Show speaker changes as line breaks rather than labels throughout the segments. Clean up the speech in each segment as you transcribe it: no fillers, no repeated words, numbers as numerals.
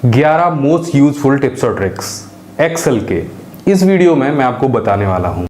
11 most useful tips और tricks Excel के इस वीडियो में मैं आपको बताने वाला हूं।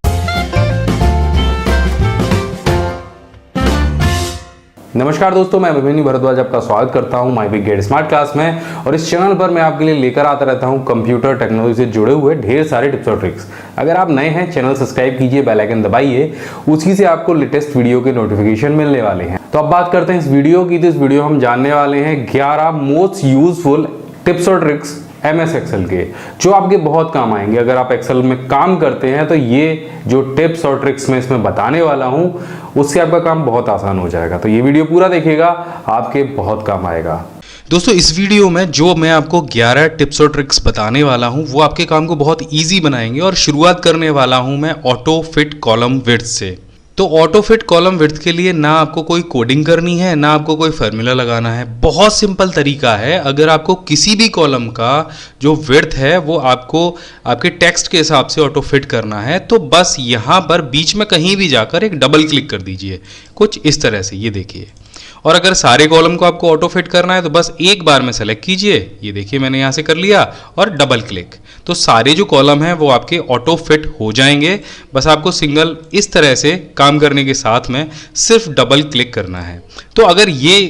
नमस्कार दोस्तों, मैं अभिमन्यु भारद्वाज आपका स्वागत करता हूं my big gate smart class में। और इस चैनल पर मैं आपके लिए लेकर आता रहता हूं कंप्यूटर टेक्नोलॉजी से जुड़े हुए ढेर सारे टिप्स और ट्रिक्स। अगर आप नए हैं, चैनल सब्सक्राइब कीजिए, बेल आइकन दबाइए, उसी से आपको लेटेस्ट वीडियो के नोटिफिकेशन मिलने वाले हैं। तो अब बात करते हैं इस वीडियो की। तो इस वीडियो हम जानने वाले हैं 11 मोस्ट यूजफुल टिप्स और ट्रिक्स MS एक्सेल के, जो आपके बहुत काम आएंगे। अगर आप एक्सेल में काम करते हैं तो ये जो टिप्स और ट्रिक्स मैं इसमें बताने वाला हूं, उससे आपका काम बहुत आसान हो जाएगा। तो ये वीडियो पूरा देखिएगा, आपके बहुत काम आएगा।
दोस्तों, इस वीडियो में जो मैं आपको 11 टिप्स और ट्रिक्स बताने वाला हूं, वो आपके काम को बहुत ईजी बनाएंगे। और शुरुआत करने वाला हूं मैं ऑटो फिट कॉलम विड्थ से। तो ऑटो फिट कॉलम विड्थ के लिए ना आपको कोई कोडिंग करनी है, ना आपको कोई फार्मूला लगाना है। बहुत सिंपल तरीका है। अगर आपको किसी भी कॉलम का जो विड्थ है वो आपको आपके टेक्स्ट के हिसाब से ऑटो फिट करना है, तो बस यहाँ पर बीच में कहीं भी जाकर एक डबल क्लिक कर दीजिए, कुछ इस तरह से, ये देखिए। और अगर सारे कॉलम को आपको ऑटो फिट करना है तो बस एक बार में सेलेक्ट कीजिए, ये देखिए मैंने यहाँ से कर लिया, और डबल क्लिक, तो सारे जो कॉलम हैं वो आपके ऑटो फिट हो जाएंगे। बस आपको सिंगल इस तरह से काम करने के साथ में सिर्फ डबल क्लिक करना है। तो अगर ये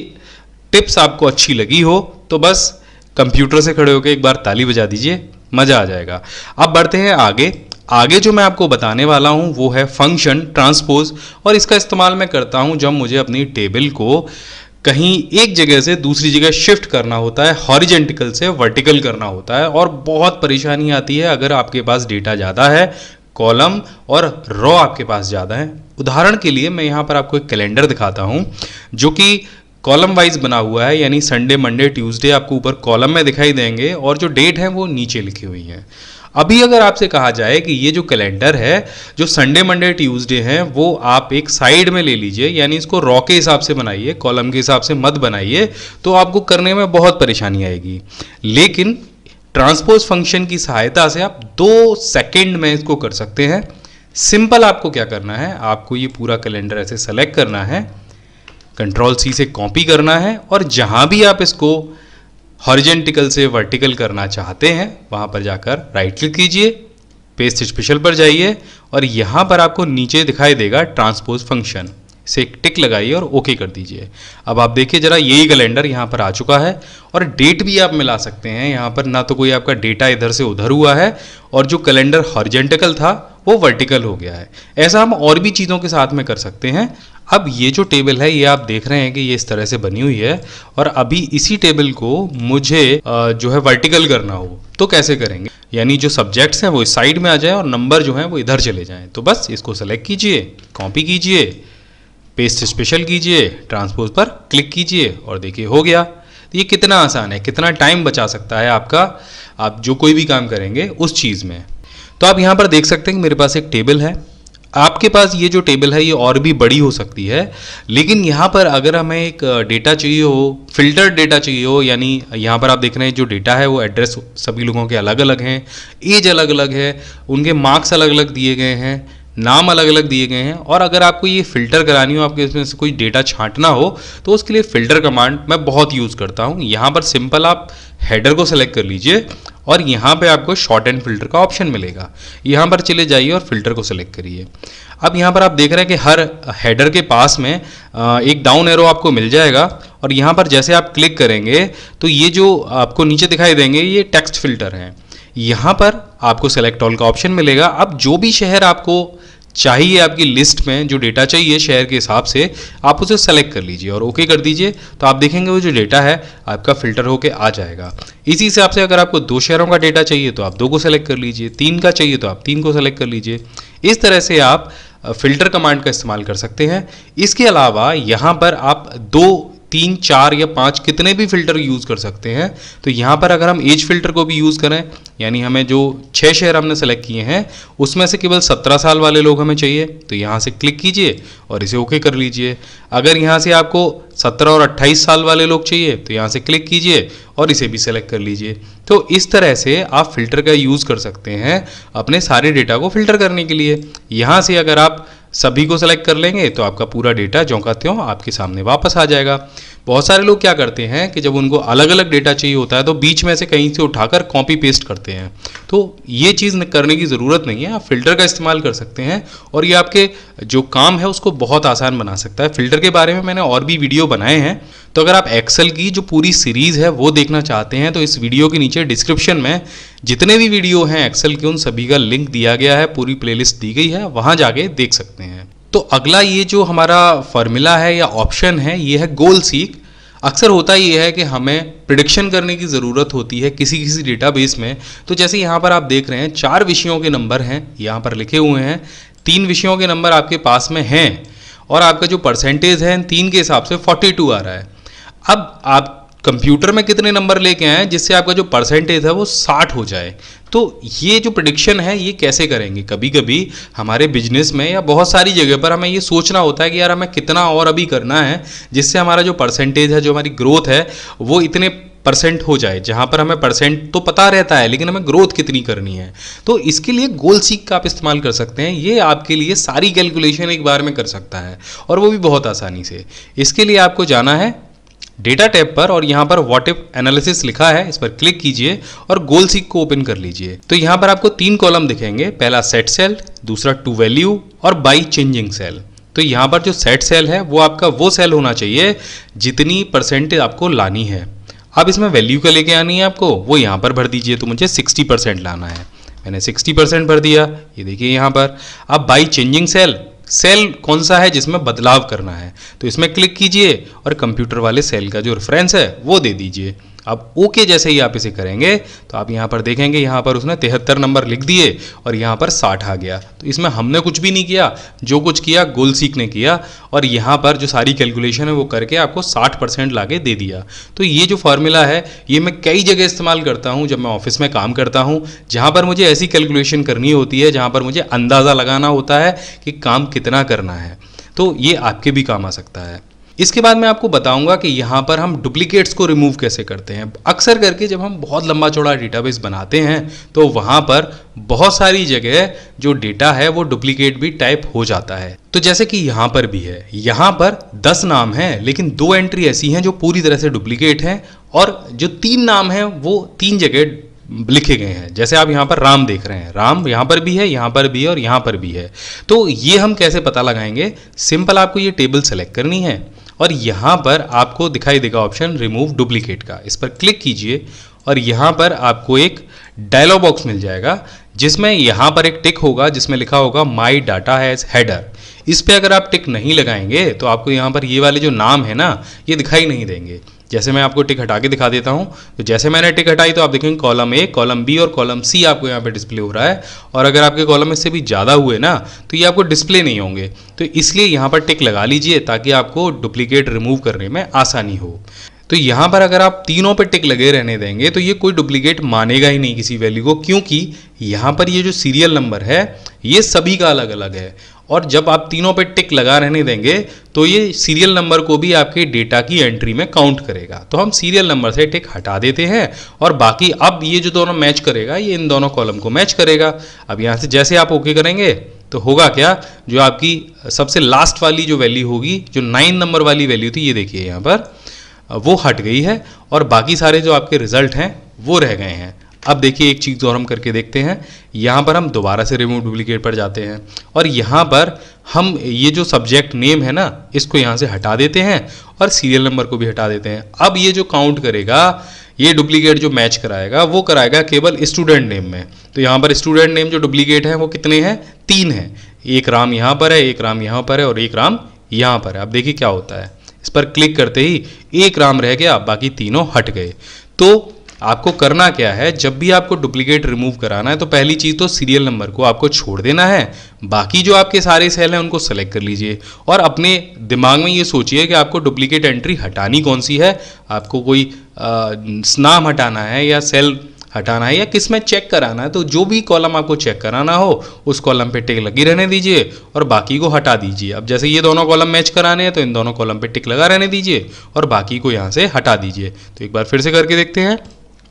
टिप्स आपको अच्छी लगी हो तो बस कंप्यूटर से खड़े होकर एक बार ताली बजा दीजिए, मज़ा आ जाएगा। अब बढ़ते हैं आगे जो मैं आपको बताने वाला हूं वो है फंक्शन ट्रांसपोज। और इसका इस्तेमाल मैं करता हूं जब मुझे अपनी टेबल को कहीं एक जगह से दूसरी जगह शिफ्ट करना होता है, हॉरिजेंटल से वर्टिकल करना होता है, और बहुत परेशानी आती है अगर आपके पास डेटा ज़्यादा है, कॉलम और रो आपके पास ज़्यादा है। उदाहरण के लिए मैं यहाँ पर आपको एक कैलेंडर दिखाता हूँ जो कि कॉलम वाइज बना हुआ है, यानी संडे, मंडे, ट्यूसडे आपको ऊपर कॉलम में दिखाई देंगे और जो डेट है वो नीचे लिखी हुई है। अभी अगर आपसे कहा जाए कि ये जो कैलेंडर है, जो संडे, मंडे, ट्यूसडे हैं, वो आप एक साइड में ले लीजिए, यानी इसको रॉ के हिसाब से बनाइए, कॉलम के हिसाब से मत बनाइए, तो आपको करने में बहुत परेशानी आएगी। लेकिन ट्रांसपोज फंक्शन की सहायता से आप 2 सेकेंड में इसको कर सकते हैं। सिंपल आपको क्या करना है, आपको ये पूरा कैलेंडर ऐसे सेलेक्ट करना है, Ctrl+C से कॉपी करना है, और जहाँ भी आप इसको हॉरिजेंटल से वर्टिकल करना चाहते हैं वहाँ पर जाकर राइट क्लिक कीजिए, पेस्ट स्पेशल पर जाइए, और यहाँ पर आपको नीचे दिखाई देगा ट्रांसपोज फंक्शन, इसे एक टिक लगाइए और ओके कर दीजिए। अब आप देखिए जरा, यही कैलेंडर यहाँ पर आ चुका है, और डेट भी आप मिला सकते हैं। यहाँ पर ना तो कोई आपका डेटा इधर से उधर हुआ है, और जो कैलेंडर हॉरिजेंटल था वो वर्टिकल हो गया है। ऐसा हम और भी चीज़ों के साथ में कर सकते हैं। अब ये जो टेबल है, ये आप देख रहे हैं कि ये इस तरह से बनी हुई है, और अभी इसी टेबल को मुझे जो है वर्टिकल करना हो तो कैसे करेंगे, यानी जो सब्जेक्ट्स हैं वो इस साइड में आ जाए और नंबर जो हैं वो इधर चले जाएं। तो बस इसको सेलेक्ट कीजिए, कॉपी कीजिए, पेस्ट स्पेशल कीजिए, ट्रांसपोज पर क्लिक कीजिए, और देखिए हो गया। तो ये कितना आसान है, कितना टाइम बचा सकता है आपका, आप जो कोई भी काम करेंगे उस चीज़ में। तो आप यहाँ पर देख सकते हैं कि मेरे पास एक टेबल है। आपके पास ये जो टेबल है ये और भी बड़ी हो सकती है, लेकिन यहाँ पर अगर हमें एक डेटा चाहिए हो, फिल्टर्ड डेटा चाहिए हो, यानी यहाँ पर आप देख रहे हैं जो डेटा है वो एड्रेस सभी लोगों के अलग अलग हैं, एज अलग अलग है, उनके मार्क्स अलग अलग दिए गए हैं, नाम अलग अलग दिए गए हैं, और अगर आपको ये फ़िल्टर करानी हो, आपके इसमें से कोई डेटा छांटना हो, तो उसके लिए फ़िल्टर कमांड मैं बहुत यूज़ करता हूँ। यहाँ पर सिंपल आप हेडर को सेलेक्ट कर लीजिए, और यहाँ पे आपको शॉर्ट एंड फिल्टर का ऑप्शन मिलेगा, यहाँ पर चले जाइए और फिल्टर को सेलेक्ट करिए। अब यहाँ पर आप देख रहे हैं कि हर हेडर के पास में एक डाउन एरो आपको मिल जाएगा, और यहाँ पर जैसे आप क्लिक करेंगे तो ये जो आपको नीचे दिखाई देंगे ये टेक्स्ट फिल्टर हैं। यहाँ पर आपको सेलेक्ट ऑल का ऑप्शन मिलेगा। अब जो भी शहर आपको चाहिए, आपकी लिस्ट में जो डेटा चाहिए शहर के हिसाब से, आप उसे सेलेक्ट कर लीजिए और ओके कर दीजिए। तो आप देखेंगे वो जो डेटा है आपका फिल्टर होके आ जाएगा। इसी हिसाब से अगर आपको 2 शहरों का डेटा चाहिए तो आप 2 को सेलेक्ट कर लीजिए, 3 का चाहिए तो आप 3 को सेलेक्ट कर लीजिए। इस तरह से आप फिल्टर कमांड का इस्तेमाल कर सकते हैं। इसके अलावा यहाँ पर आप 2, 3, 4 या 5 कितने भी फिल्टर यूज़ कर सकते हैं। तो यहाँ पर अगर हम एज फिल्टर को भी यूज़ करें, यानी हमें जो 6 शहर हमने सेलेक्ट किए हैं उसमें से केवल 17 साल वाले लोग हमें चाहिए, तो यहाँ से क्लिक कीजिए और इसे ओके कर लीजिए। अगर यहाँ से आपको 17 और 28 साल वाले लोग चाहिए तो यहाँ से क्लिक कीजिए और इसे भी सेलेक्ट कर लीजिए। तो इस तरह से आप फिल्टर का यूज़ कर सकते हैं अपने सारे डेटा को फिल्टर करने के लिए। यहाँ से अगर आप सभी को सेलेक्ट कर लेंगे तो आपका पूरा डेटा ज्यों का त्यों आपके सामने वापस आ जाएगा। बहुत सारे लोग क्या करते हैं कि जब उनको अलग अलग डेटा चाहिए होता है तो बीच में से कहीं से उठाकर कॉपी पेस्ट करते हैं। तो ये चीज़ करने की ज़रूरत नहीं है, आप फिल्टर का इस्तेमाल कर सकते हैं और ये आपके जो काम है उसको बहुत आसान बना सकता है। फिल्टर के बारे में मैंने और भी वीडियो बनाए हैं, तो अगर आप एक्सेल की जो पूरी सीरीज़ है वो देखना चाहते हैं तो इस वीडियो के नीचे डिस्क्रिप्शन में जितने भी वीडियो हैं एक्सेल के उन सभी का लिंक दिया गया है, पूरी प्लेलिस्ट दी गई है, वहाँ जाके देख सकते हैं। तो अगला ये जो हमारा फॉर्मूला है या ऑप्शन है ये है गोल सीक। अक्सर होता ये है कि हमें प्रिडिक्शन करने की ज़रूरत होती है किसी डेटाबेस में। तो जैसे यहाँ पर आप देख रहे हैं 4 विषयों के नंबर हैं यहाँ पर लिखे हुए हैं, 3 विषयों के नंबर आपके पास में हैं और आपका जो परसेंटेज है 3 के हिसाब से 42 आ रहा है। अब आप कंप्यूटर में कितने नंबर लेके आए जिससे आपका जो परसेंटेज है वो 60 हो जाए। तो ये जो प्रेडिक्शन है ये कैसे करेंगे? कभी कभी हमारे बिजनेस में या बहुत सारी जगह पर हमें ये सोचना होता है कि यार हमें कितना और अभी करना है जिससे हमारा जो परसेंटेज है, जो हमारी ग्रोथ है वो इतने % हो जाए, जहाँ पर हमें % तो पता रहता है लेकिन हमें ग्रोथ कितनी करनी है। तो इसके लिए गोल सीक का आप इस्तेमाल कर सकते हैं, ये आपके लिए सारी कैलकुलेशन एक बार में कर सकता है और वो भी बहुत आसानी से। इसके लिए आपको जाना है डेटा टैब पर और यहाँ पर व्हाट इफ एनालिसिस लिखा है, इस पर क्लिक कीजिए और गोल सीक को ओपन कर लीजिए। तो यहाँ पर आपको 3 कॉलम दिखेंगे, पहला सेट सेल, दूसरा टू वैल्यू और बाई चेंजिंग सेल। तो यहाँ पर जो सेट सेल है वो आपका वो सेल होना चाहिए जितनी % आपको लानी है। अब इसमें वैल्यू का लेके आनी है आपको, वो यहाँ पर भर दीजिए। तो मुझे 60% लाना है, मैंने 60% भर दिया, ये देखिए यहाँ पर। अब बाई चेंजिंग सेल, सेल कौन सा है जिसमें बदलाव करना है, तो इसमें क्लिक कीजिए और कंप्यूटर वाले सेल का जो रेफरेंस है वो दे दीजिए। अब ओके जैसे ही आप इसे करेंगे तो आप यहाँ पर देखेंगे यहाँ पर उसने 73 नंबर लिख दिए और यहाँ पर 60 आ गया। तो इसमें हमने कुछ भी नहीं किया, जो कुछ किया गोल सीक ने किया और यहाँ पर जो सारी कैलकुलेशन है वो करके आपको 60% लाके दे दिया। तो ये जो फार्मूला है ये मैं कई जगह इस्तेमाल करता हूँ जब मैं ऑफिस में काम करता हूँ, जहाँ पर मुझे ऐसी कैलकुलेशन करनी होती है जहाँ पर मुझे अंदाज़ा लगाना होता है कि काम कितना करना है। तो ये आपके भी काम आ सकता है। इसके बाद मैं आपको बताऊंगा कि यहाँ पर हम डुप्लीकेट्स को रिमूव कैसे करते हैं। अक्सर करके जब हम बहुत लंबा चौड़ा डेटाबेस बनाते हैं तो वहाँ पर बहुत सारी जगह जो डेटा है वो डुप्लीकेट भी टाइप हो जाता है। तो जैसे कि यहाँ पर भी है, यहाँ पर 10 नाम हैं लेकिन 2 एंट्री ऐसी हैं जो पूरी तरह से डुप्लीकेट हैं और जो 3 नाम हैं वो 3 जगह लिखे गए हैं। जैसे आप यहाँ पर राम देख रहे हैं, राम यहाँ पर भी है, यहाँ पर भी है और यहाँ पर भी है। तो ये हम कैसे पता लगाएंगे? सिंपल आपको ये टेबल सेलेक्ट करनी है और यहाँ पर आपको दिखाई देगा ऑप्शन रिमूव डुप्लीकेट का, इस पर क्लिक कीजिए और यहाँ पर आपको एक डायलॉग बॉक्स मिल जाएगा जिसमें यहाँ पर एक टिक होगा जिसमें लिखा होगा माई डाटा हैज हेडर। इस पर अगर आप टिक नहीं लगाएंगे तो आपको यहाँ पर ये वाले जो नाम है ना ये दिखाई नहीं देंगे। जैसे मैं आपको टिक हटा के दिखा देता हूँ, तो जैसे मैंने टिक हटाई तो आप देखेंगे कॉलम ए, कॉलम बी और कॉलम सी आपको यहाँ पे डिस्प्ले हो रहा है और अगर आपके कॉलम इससे भी ज़्यादा हुए ना तो ये आपको डिस्प्ले नहीं होंगे। तो इसलिए यहाँ पर टिक लगा लीजिए ताकि आपको डुप्लीकेट रिमूव करने में आसानी हो। तो यहाँ पर अगर आप तीनों पे टिक लगे रहने देंगे तो ये कोई डुप्लीकेट मानेगा ही नहीं किसी वैल्यू को, क्योंकि यहाँ पर ये जो सीरियल नंबर है ये सभी का अलग अलग है और जब आप तीनों पे टिक लगा रहने देंगे तो ये सीरियल नंबर को भी आपके डेटा की एंट्री में काउंट करेगा। तो हम सीरियल नंबर से टिक हटा देते हैं और बाकी अब ये जो दोनों मैच करेगा ये इन दोनों कॉलम को मैच करेगा। अब यहाँ से जैसे आप ओके करेंगे तो होगा क्या, जो आपकी सबसे लास्ट वाली जो वैल्यू होगी, जो 9 नंबर वाली वैल्यू थी, ये देखिए यहाँ पर वो हट गई है और बाकी सारे जो आपके रिजल्ट हैं वो रह गए हैं। अब देखिए एक चीज़ और हम करके देखते हैं। यहाँ पर हम दोबारा से रिमूव डुप्लीकेट पर जाते हैं और यहाँ पर हम ये जो सब्जेक्ट नेम है ना इसको यहाँ से हटा देते हैं और सीरियल नंबर को भी हटा देते हैं। अब ये जो काउंट करेगा, ये डुप्लीकेट जो मैच कराएगा वो कराएगा केवल स्टूडेंट नेम में। तो यहाँ पर स्टूडेंट नेम जो डुप्लीकेट है वो कितने हैं? 3 हैं। एक राम यहाँ पर है, एक राम यहाँ पर है और एक राम यहाँ पर है। अब देखिए क्या होता है, इस पर क्लिक करते ही एक राम रह गया, बाकी तीनों हट गए। तो आपको करना क्या है, जब भी आपको डुप्लीकेट रिमूव कराना है तो पहली चीज़ तो सीरियल नंबर को आपको छोड़ देना है, बाकी जो आपके सारे सेल हैं उनको सेलेक्ट कर लीजिए और अपने दिमाग में ये सोचिए कि आपको डुप्लीकेट एंट्री हटानी कौन सी है। आपको कोई नाम हटाना है या सेल हटाना है या किस में चेक कराना है। तो जो भी कॉलम आपको चेक कराना हो उस कॉलम पे टिक लगी रहने दीजिए और बाकी को हटा दीजिए। अब जैसे ये दोनों कॉलम मैच कराने हैं तो इन दोनों कॉलम पे टिक लगा रहने दीजिए और बाकी को यहाँ से हटा दीजिए। तो एक बार फिर से करके देखते हैं।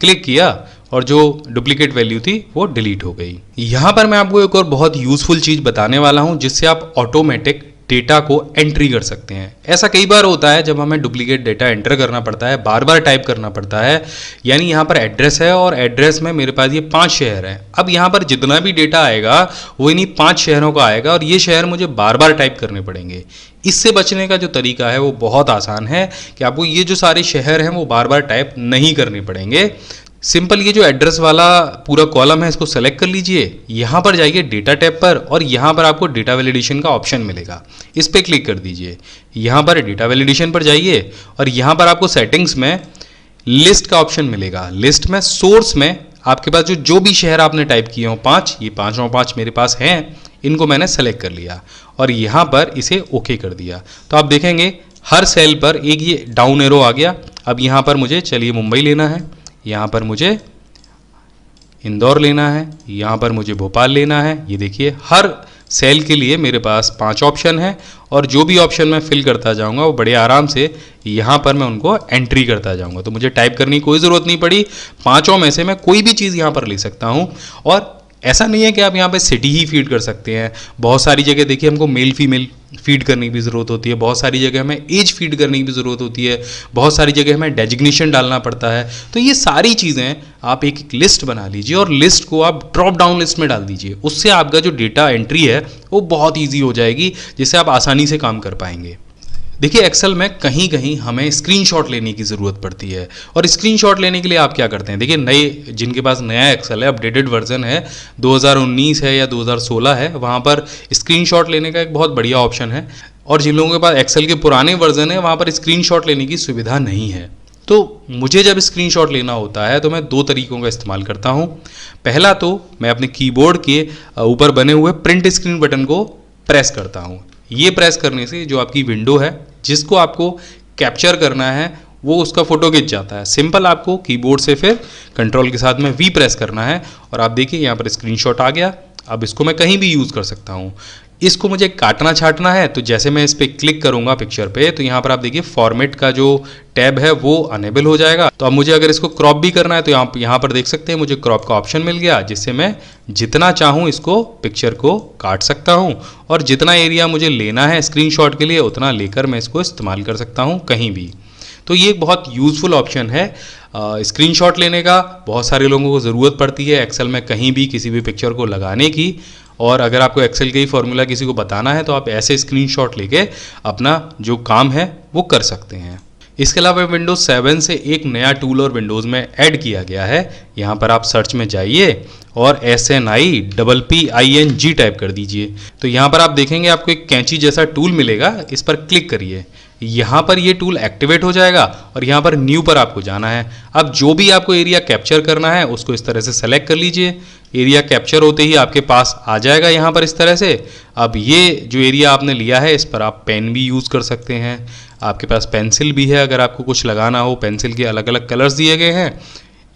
क्लिक किया और जो डुप्लीकेट वैल्यू थी वो डिलीट हो गई। यहाँ पर मैं आपको एक और बहुत यूजफुल चीज़ बताने वाला हूँ जिससे आप ऑटोमेटिक डेटा को एंट्री कर सकते हैं। ऐसा कई बार होता है जब हमें डुप्लीकेट डेटा एंटर करना पड़ता है, बार बार टाइप करना पड़ता है। यानी यहाँ पर एड्रेस है और एड्रेस में मेरे पास ये 5 शहर हैं। अब यहाँ पर जितना भी डेटा आएगा वो इन्हीं 5 शहरों का आएगा और ये शहर मुझे बार बार टाइप करने पड़ेंगे। इससे बचने का जो तरीका है वो बहुत आसान है कि आपको ये जो सारे शहर हैं वो बार बार टाइप नहीं करने पड़ेंगे। सिंपल ये जो एड्रेस वाला पूरा कॉलम है इसको सेलेक्ट कर लीजिए, यहाँ पर जाइए डेटा टैब पर और यहाँ पर आपको डेटा वैलिडेशन का ऑप्शन मिलेगा, इस पर क्लिक कर दीजिए। यहाँ पर डेटा वैलिडेशन पर जाइए और यहाँ पर आपको सेटिंग्स में लिस्ट का ऑप्शन मिलेगा। लिस्ट में सोर्स में आपके पास जो भी शहर आपने टाइप किए हों 5, ये 5 मेरे पास हैं, इनको मैंने सेलेक्ट कर लिया और यहाँ पर इसे ओके कर दिया। तो आप देखेंगे हर सेल पर एक ये डाउन एरो आ गया। अब यहाँ पर मुझे चलिए मुंबई लेना है, यहाँ पर मुझे इंदौर लेना है, यहाँ पर मुझे भोपाल लेना है। ये देखिए हर सेल के लिए मेरे पास 5 ऑप्शन है और जो भी ऑप्शन मैं फिल करता जाऊँगा वो बड़े आराम से यहाँ पर मैं उनको एंट्री करता जाऊँगा। तो मुझे टाइप करने की कोई ज़रूरत नहीं पड़ी। 5 में से मैं कोई भी चीज़ यहाँ पर ले सकता हूँ। और ऐसा नहीं है कि आप यहाँ पे सिटी ही फीड कर सकते हैं। बहुत सारी जगह देखिए हमको मेल फीमेल फीड करने की भी ज़रूरत होती है, बहुत सारी जगह हमें एज फीड करने की भी ज़रूरत होती है, बहुत सारी जगह हमें डेजिग्नेशन डालना पड़ता है। तो ये सारी चीज़ें आप एक लिस्ट बना लीजिए और लिस्ट को आप ड्रॉप डाउन लिस्ट में डाल दीजिए। उससे आपका जो डेटा एंट्री है वो बहुत ईजी हो जाएगी, जिससे आप आसानी से काम कर पाएंगे। देखिए एक्सेल में कहीं कहीं हमें स्क्रीनशॉट लेने की ज़रूरत पड़ती है और स्क्रीनशॉट लेने के लिए आप क्या करते हैं, देखिए नए जिनके पास नया एक्सेल है, अपडेटेड वर्जन है, 2019 है या 2016 है, वहाँ पर स्क्रीनशॉट लेने का एक बहुत बढ़िया ऑप्शन है। और जिन लोगों के पास एक्सेल के पुराने वर्जन है वहाँ पर स्क्रीनशॉट लेने की सुविधा नहीं है। तो मुझे जब स्क्रीनशॉट लेना होता है तो मैं 2 तरीकों का इस्तेमाल करता हूँ। पहला तो मैं अपने कीबोर्ड के ऊपर बने हुए प्रिंट स्क्रीन बटन को प्रेस करता हूँ। ये प्रेस करने से जो आपकी विंडो है जिसको आपको कैप्चर करना है वो उसका फोटो खिंच जाता है। सिंपल आपको कीबोर्ड से फिर कंट्रोल के साथ में वी प्रेस करना है और आप देखिए यहाँ पर स्क्रीनशॉट आ गया। अब इसको मैं कहीं भी यूज़ कर सकता हूँ। इसको मुझे काटना छाटना है तो जैसे मैं इस पर क्लिक करूँगा पिक्चर पे तो यहाँ पर आप देखिए फॉर्मेट का जो टैब है वो अनेबल हो जाएगा। तो अब मुझे अगर इसको क्रॉप भी करना है तो यहाँ पर देख सकते हैं मुझे क्रॉप का ऑप्शन मिल गया, जिससे मैं जितना चाहूँ इसको पिक्चर को काट सकता हूँ और जितना एरिया मुझे लेना है स्क्रीनशॉट के लिए उतना लेकर मैं इसको इस्तेमाल कर सकता हूँ कहीं भी। तो ये एक बहुत यूज़फुल ऑप्शन है स्क्रीनशॉट लेने का। बहुत सारे लोगों को ज़रूरत पड़ती है एक्सेल में कहीं भी किसी भी पिक्चर को लगाने की, और अगर आपको एक्सेल का ही फॉर्मूला किसी को बताना है तो आप ऐसे स्क्रीनशॉट लेके अपना जो काम है वो कर सकते हैं। इसके अलावा विंडोज 7 से एक नया टूल और विंडोज़ में ऐड किया गया है। यहाँ पर आप सर्च में जाइए और SNIPPING टाइप कर दीजिए। तो यहाँ पर आप देखेंगे आपको एक कैंची जैसा टूल मिलेगा, इस पर क्लिक करिए। यहाँ पर ये टूल एक्टिवेट हो जाएगा और यहाँ पर न्यू पर आपको जाना है। अब जो भी आपको एरिया कैप्चर करना है उसको इस तरह से सेलेक्ट कर लीजिए। एरिया कैप्चर होते ही आपके पास आ जाएगा यहाँ पर इस तरह से। अब ये जो एरिया आपने लिया है इस पर आप पेन भी यूज़ कर सकते हैं। आपके पास पेंसिल भी है, अगर आपको कुछ लगाना हो। पेंसिल के अलग अलग कलर्स दिए गए हैं,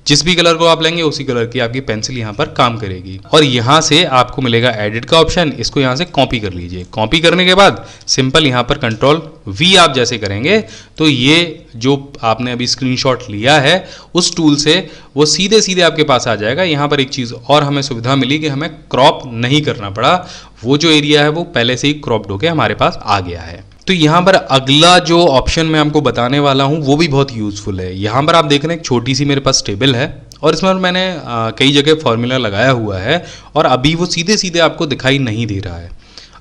जिस भी कलर को आप लेंगे उसी कलर की आपकी पेंसिल यहाँ पर काम करेगी। और यहाँ से आपको मिलेगा एडिट का ऑप्शन, इसको यहाँ से कॉपी कर लीजिए। कॉपी करने के बाद सिंपल यहाँ पर कंट्रोल वी आप जैसे करेंगे तो ये जो आपने अभी स्क्रीनशॉट लिया है उस टूल से वो सीधे सीधे आपके पास आ जाएगा। यहाँ पर एक चीज़ और हमें सुविधा मिली कि हमें क्रॉप नहीं करना पड़ा, वो जो एरिया है वो पहले से ही क्रॉप्ड होकर हमारे पास आ गया है। तो यहाँ पर अगला जो ऑप्शन मैं आपको बताने वाला हूँ वो भी बहुत यूज़फुल है। यहाँ पर आप देख रहे हैं एक छोटी सी मेरे पास टेबल है और इसमें मैंने कई जगह फॉर्मूला लगाया हुआ है और अभी वो सीधे सीधे आपको दिखाई नहीं दे रहा है।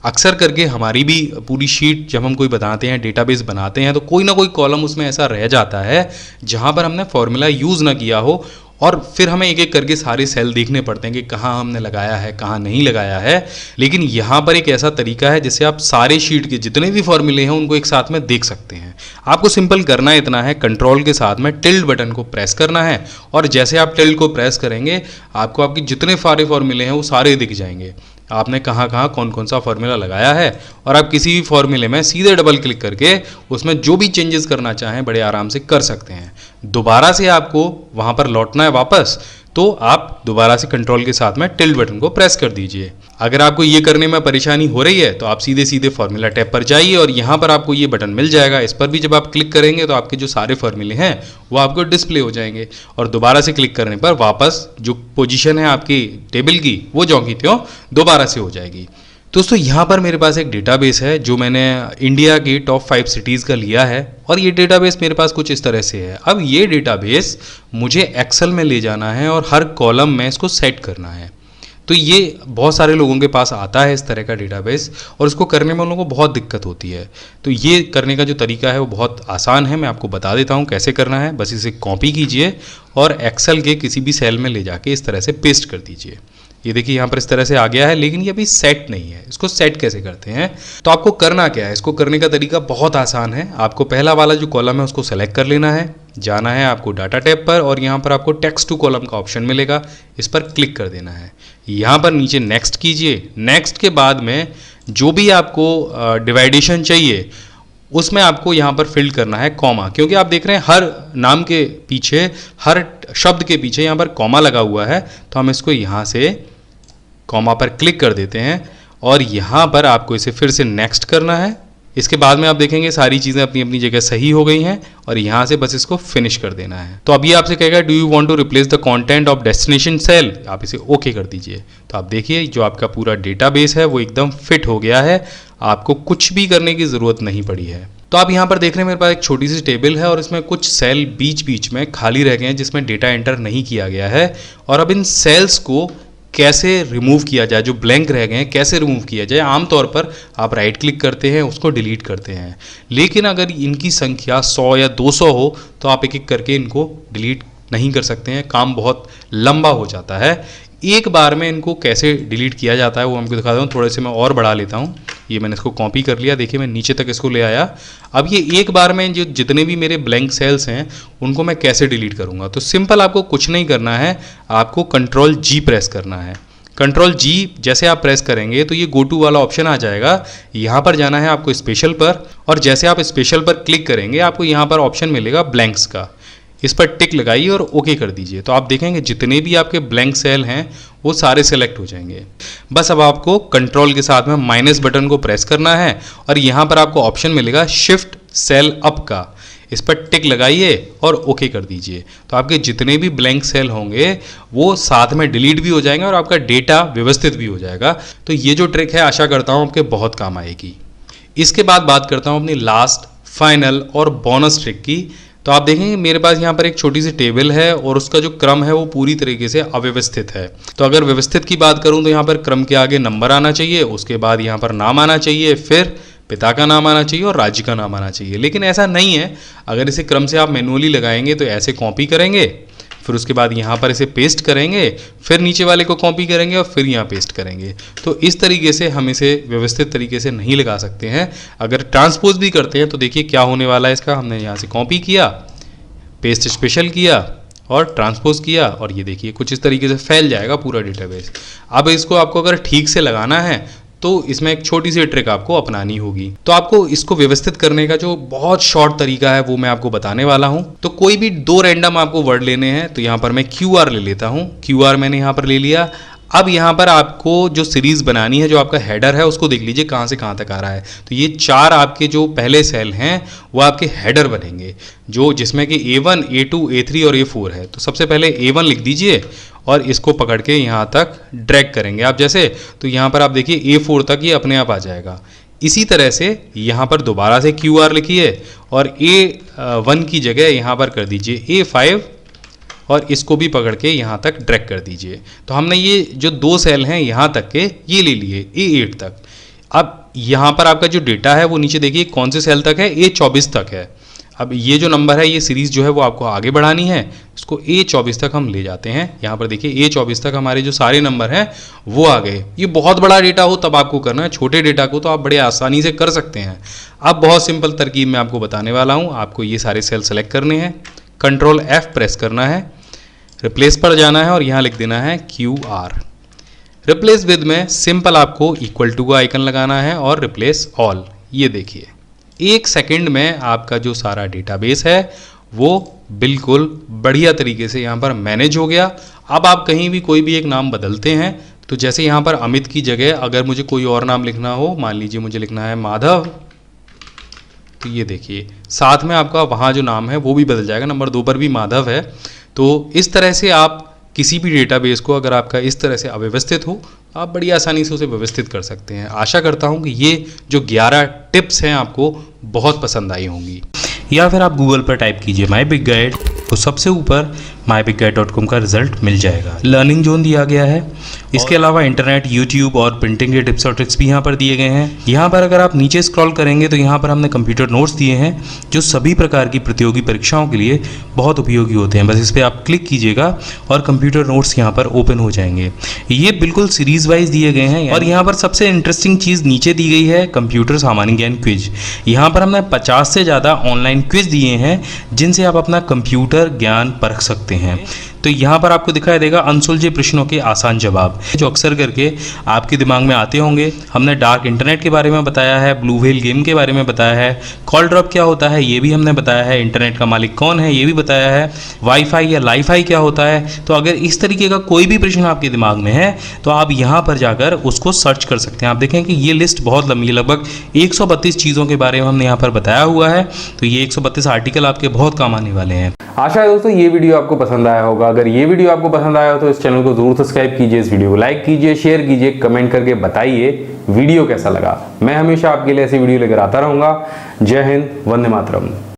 अक्सर करके हमारी भी पूरी शीट जब हम कोई बनाते हैं, डेटाबेस बनाते हैं, तो कोई ना कोई कॉलम उसमें ऐसा रह जाता है जहाँ पर हमने फॉर्मूला यूज़ ना किया हो और फिर हमें एक एक करके सारे सेल देखने पड़ते हैं कि कहाँ हमने लगाया है कहाँ नहीं लगाया है। लेकिन यहाँ पर एक ऐसा तरीका है जिससे आप सारे शीट के जितने भी फॉर्मूले हैं उनको एक साथ में देख सकते हैं। आपको सिंपल करना इतना है, कंट्रोल के साथ में टिल्ड बटन को प्रेस करना है और जैसे आप टिल्ड को प्रेस करेंगे आपको आपके जितने सारे फॉर्मूले हैं वो सारे दिख जाएंगे। आपने कहाँ कहाँ कौन कौन सा फॉर्मूला लगाया है और आप किसी भी फॉर्मूले में सीधे डबल क्लिक करके उसमें जो भी चेंजेस करना चाहें बड़े आराम से कर सकते हैं। दोबारा से आपको वहाँ पर लौटना है वापस तो आप दोबारा से कंट्रोल के साथ में टिल्ड बटन को प्रेस कर दीजिए। अगर आपको ये करने में परेशानी हो रही है तो आप सीधे सीधे फॉर्मूला टैब पर जाइए और यहाँ पर आपको ये बटन मिल जाएगा। इस पर भी जब आप क्लिक करेंगे तो आपके जो सारे फॉर्मूले हैं वो आपको डिस्प्ले हो जाएंगे और दोबारा से क्लिक करने पर वापस जो पोजीशन है आपकी टेबल की वो जो की त्यों दोबारा से हो जाएगी। दोस्तों यहाँ पर मेरे पास एक डेटाबेस है जो मैंने इंडिया की टॉप 5 सिटीज़ का लिया है और ये डेटाबेस मेरे पास कुछ इस तरह से है। अब ये डेटाबेस मुझे एक्सेल में ले जाना है और हर कॉलम में इसको सेट करना है। तो ये बहुत सारे लोगों के पास आता है इस तरह का डेटाबेस और इसको करने में उन लोगों को बहुत दिक्कत होती है। तो ये करने का जो तरीका है वो बहुत आसान है, मैं आपको बता देता हूँ कैसे करना है। बस इसे कॉपी कीजिए और एक्सेल के किसी भी सेल में ले जाके इस तरह से पेस्ट कर दीजिए। ये देखिए यहाँ पर इस तरह से आ गया है, लेकिन ये अभी सेट नहीं है। इसको सेट कैसे करते हैं, तो आपको करना क्या है, इसको करने का तरीका बहुत आसान है। आपको पहला वाला जो कॉलम है उसको सेलेक्ट कर लेना है, जाना है आपको डाटा टैब पर और यहाँ पर आपको टेक्स्ट टू कॉलम का ऑप्शन मिलेगा, इस पर क्लिक कर देना है। यहाँ पर नीचे नेक्स्ट कीजिए। नेक्स्ट के बाद में जो भी आपको डिवाइडेशन चाहिए उसमें आपको यहाँ पर फिल करना है कॉमा, क्योंकि आप देख रहे हैं हर नाम के पीछे, हर शब्द के पीछे यहाँ पर कॉमा लगा हुआ है। तो हम इसको यहाँ से कॉमा पर क्लिक कर देते हैं और यहाँ पर आपको इसे फिर से नेक्स्ट करना है। इसके बाद में आप देखेंगे सारी चीज़ें अपनी अपनी जगह सही हो गई हैं और यहाँ से बस इसको फिनिश कर देना है। तो अभी आपसे कहेगा do you want to replace the content of destination cell, आप इसे ओके कर दीजिए। तो आप देखिए जो आपका पूरा डेटाबेस है वो एकदम फिट हो गया है, आपको कुछ भी करने की ज़रूरत नहीं पड़ी है। तो आप यहाँ पर देख रहे हैं मेरे पास एक छोटी सी टेबल है और इसमें कुछ सेल बीच बीच में खाली रह गए हैं जिसमें डेटा एंटर नहीं किया गया है। और अब इन सेल्स को कैसे रिमूव किया जाए, जो ब्लैंक रह गए हैं कैसे रिमूव किया जाए। आमतौर पर आप राइट क्लिक करते हैं, उसको डिलीट करते हैं, लेकिन अगर इनकी संख्या 100 या 200 हो तो आप एक एक करके इनको डिलीट नहीं कर सकते हैं, काम बहुत लंबा हो जाता है। एक बार में इनको कैसे डिलीट किया जाता है वो हमको दिखाता हूँ। थोड़े से मैं और बढ़ा लेता हूँ, ये मैंने इसको कॉपी कर लिया, देखिए मैं नीचे तक इसको ले आया। अब ये एक बार में जो जितने भी मेरे ब्लैंक सेल्स हैं उनको मैं कैसे डिलीट करूँगा, तो सिंपल आपको कुछ नहीं करना है, आपको कंट्रोल जी प्रेस करना है। कंट्रोल जी जैसे आप प्रेस करेंगे तो ये गो टू वाला ऑप्शन आ जाएगा। यहाँ पर जाना है आपको स्पेशल पर और जैसे आप स्पेशल पर क्लिक करेंगे आपको यहाँ पर ऑप्शन मिलेगा ब्लैंक्स का, इस पर टिक लगाइए और ओके कर दीजिए। तो आप देखेंगे जितने भी आपके ब्लैंक सेल हैं वो सारे सेलेक्ट हो जाएंगे। बस अब आपको कंट्रोल के साथ में माइनस बटन को प्रेस करना है और यहाँ पर आपको ऑप्शन मिलेगा शिफ्ट सेल अप का, इस पर टिक लगाइए और ओके कर दीजिए। तो आपके जितने भी ब्लैंक सेल होंगे वो साथ में डिलीट भी हो जाएंगे और आपका डेटा व्यवस्थित भी हो जाएगा। तो ये जो ट्रिक है आशा करता हूँ आपके बहुत काम आएगी। इसके बाद बात करता हूँ अपनी लास्ट, फाइनल और बोनस ट्रिक की। तो आप देखेंगे मेरे पास यहाँ पर एक छोटी सी टेबल है और उसका जो क्रम है वो पूरी तरीके से अव्यवस्थित है। तो अगर व्यवस्थित की बात करूँ तो यहाँ पर क्रम के आगे नंबर आना चाहिए, उसके बाद यहाँ पर नाम आना चाहिए, फिर पिता का नाम आना चाहिए और राज्य का नाम आना चाहिए। लेकिन ऐसा नहीं है, अगर इसे क्रम से आप मैनुअली लगाएंगे तो ऐसे कॉपी करेंगे, फिर उसके बाद यहाँ पर इसे पेस्ट करेंगे, फिर नीचे वाले को कॉपी करेंगे और फिर यहाँ पेस्ट करेंगे। तो इस तरीके से हम इसे व्यवस्थित तरीके से नहीं लगा सकते हैं। अगर ट्रांसपोज भी करते हैं तो देखिए क्या होने वाला है इसका, हमने यहाँ से कॉपी किया, पेस्ट स्पेशल किया और ट्रांसपोज किया और ये देखिए कुछ इस तरीके से फैल जाएगा पूरा डेटाबेस। अब इसको आपको अगर ठीक से लगाना है तो इसमें एक छोटी सी ट्रिक आपको अपनानी होगी। तो आपको इसको व्यवस्थित करने का जो बहुत शॉर्ट तरीका है वो मैं आपको बताने वाला हूं। तो कोई भी 2 रैंडम आपको वर्ड लेने हैं, तो यहां पर मैं QR ले लेता हूं। QR मैंने यहां पर ले लिया। अब यहाँ पर आपको जो सीरीज बनानी है, जो आपका हेडर है उसको देख लीजिए कहाँ से कहाँ तक आ रहा है। तो ये 4 आपके जो पहले सेल हैं वो आपके हेडर बनेंगे, जो जिसमें कि A1, A2, A3 और A4 है। तो सबसे पहले A1 लिख दीजिए और इसको पकड़ के यहाँ तक ड्रैग करेंगे आप जैसे, तो यहाँ पर आप देखिए A4 तक ये अपने आप आ जाएगा। इसी तरह से यहाँ पर दोबारा से QR लिखिए और A1 की जगह यहाँ पर कर दीजिए A5 और इसको भी पकड़ के यहाँ तक ड्रैग कर दीजिए। तो हमने ये जो 2 सेल हैं यहाँ तक के ये ले लिए A8 तक। अब यहाँ पर आपका जो डेटा है वो नीचे देखिए कौन से सेल तक है, A24 तक है। अब ये जो नंबर है, ये सीरीज़ जो है वो आपको आगे बढ़ानी है, इसको A24 तक हम ले जाते हैं। यहाँ पर देखिए A24 तक हमारे जो सारे नंबर हैं वो आ गए। ये बहुत बड़ा डेटा हो तब आपको करना है, छोटे डेटा को तो आप बड़े आसानी से कर सकते हैं। अब बहुत सिंपल तरकीब मैं आपको बताने वाला हूँ। आपको ये सारे सेल सेलेक्ट करने हैं, कंट्रोल F प्रेस करना है, रिप्लेस पर जाना है और यहाँ लिख देना है QR। रिप्लेस विद में सिंपल आपको इक्वल टू का आइकन लगाना है और रिप्लेस ऑल। ये देखिए 1 सेकंड में आपका जो सारा डेटाबेस है वो बिल्कुल बढ़िया तरीके से यहाँ पर मैनेज हो गया। अब आप कहीं भी कोई भी एक नाम बदलते हैं, तो जैसे यहाँ पर अमित की जगह अगर मुझे कोई और नाम लिखना हो, मान लीजिए मुझे लिखना है माधव, तो ये देखिए साथ में आपका वहाँ जो नाम है वो भी बदल जाएगा, नंबर 2 पर भी माधव है। तो इस तरह से आप किसी भी डेटाबेस को, अगर आपका इस तरह से अव्यवस्थित हो, आप बड़ी आसानी से उसे व्यवस्थित कर सकते हैं। आशा करता हूँ कि ये जो 11 टिप्स हैं आपको बहुत पसंद आई होंगी। या फिर आप गूगल पर टाइप कीजिए माई बिग गाइड, तो सबसे ऊपर myBigGuide.com का रिजल्ट मिल जाएगा। लर्निंग जोन दिया गया है, इसके अलावा इंटरनेट, यूट्यूब और प्रिंटिंग के टिप्स और ट्रिक्स भी यहाँ पर दिए गए हैं। यहाँ पर अगर आप नीचे स्क्रॉल करेंगे तो यहाँ पर हमने कंप्यूटर नोट्स दिए हैं जो सभी प्रकार की प्रतियोगी परीक्षाओं के लिए बहुत उपयोगी होते हैं। बस इस पर आप क्लिक कीजिएगा और कंप्यूटर नोट्स यहाँ पर ओपन हो जाएंगे। ये बिल्कुल सीरीज वाइज दिए गए हैं और यहाँ पर सबसे इंटरेस्टिंग चीज़ नीचे दी गई है कंप्यूटर सामान्य ज्ञान क्विज। यहाँ पर हमने 50 से ज़्यादा ऑनलाइन क्विज दिए हैं जिनसे आप अपना कंप्यूटर ज्ञान परख सकते हैं। तो यहाँ पर आपको दिखाई देगा अनसुलझे प्रश्नों के आसान जवाब, जो अक्सर करके आपके दिमाग में आते होंगे। हमने डार्क इंटरनेट के बारे में बताया है, ब्लू व्हेल गेम के बारे में बताया है, कॉल ड्रॉप क्या होता है ये भी हमने बताया है, इंटरनेट का मालिक कौन है ये भी बताया है, वाईफाई या लाईफाई क्या होता है। तो अगर इस तरीके का कोई भी प्रश्न आपके दिमाग में है तो आप यहाँ पर जाकर उसको सर्च कर सकते हैं। आप देखें कि ये लिस्ट बहुत लंबी है, लगभग 132 चीज़ों के बारे में हमने यहाँ पर बताया हुआ है। तो ये 132 आर्टिकल आपके बहुत काम आने वाले हैं।
आशा है दोस्तों ये वीडियो आपको पसंद आया होगा। अगर ये वीडियो आपको पसंद आया हो तो इस चैनल को जरूर सब्सक्राइब कीजिए, इस वीडियो को लाइक कीजिए, शेयर कीजिए, कमेंट करके बताइए वीडियो कैसा लगा। मैं हमेशा आपके लिए ऐसी वीडियो लेकर आता रहूंगा। जय हिंद, वंदे मातरम।